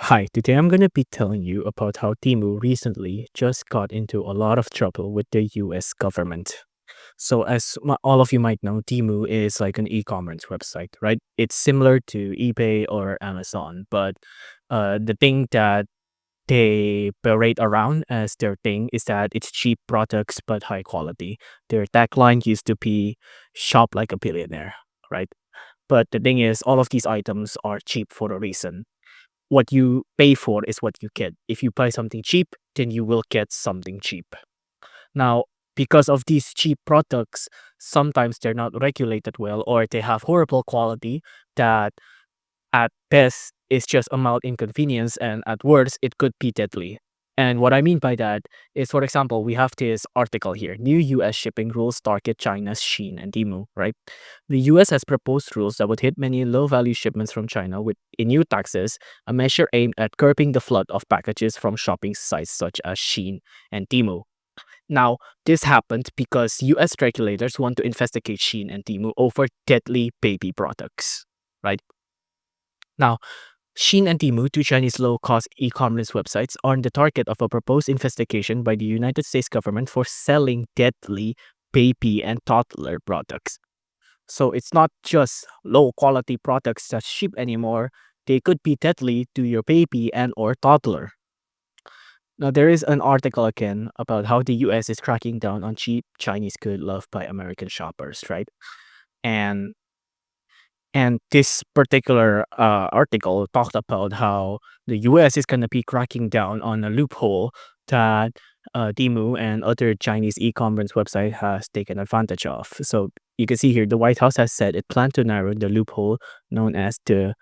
Hi, today I'm going to be telling you about how Temu recently just got into a lot of trouble with the US government. So, as all of you might know, Temu is like an e commerce website, right? It's similar to eBay or Amazon, but the thing that they parade around as their thing is that it's cheap products but high quality. Their tagline used to be shop like a billionaire, right? But the thing is, all of these items are cheap for a reason. What you pay for is what you get. If you buy something cheap, then you will get something cheap. Now, because of these cheap products, sometimes they're not regulated well or they have horrible quality that at best is just a mild inconvenience and at worst it could be deadly. And what I mean by that is, for example, we have this article here. New US shipping rules target China's Shein and Temu, right? The US has proposed rules that would hit many low-value shipments from China with in new taxes, a measure aimed at curbing the flood of packages from shopping sites such as Shein and Temu. Now, this happened because US regulators want to investigate Shein and Temu over deadly baby products, right? Now, Shein and Temu, two Chinese low-cost e-commerce websites, are the target of a proposed investigation by the United States government for selling deadly baby and toddler products. So it's not just low-quality products that ship anymore; they could be deadly to your baby and or toddler. Now there is an article again about how the U.S. is cracking down on cheap Chinese good loved by American shoppers, right? And And this particular article talked about how the US is going to be cracking down on a loophole that Temu and other Chinese e-commerce website has taken advantage of. So you can see here, the White House has said it planned to narrow the loophole known as the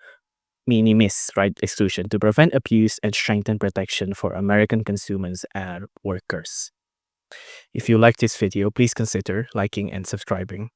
minimis right exclusion to prevent abuse and strengthen protection for American consumers and workers. If you like this video, please consider liking and subscribing.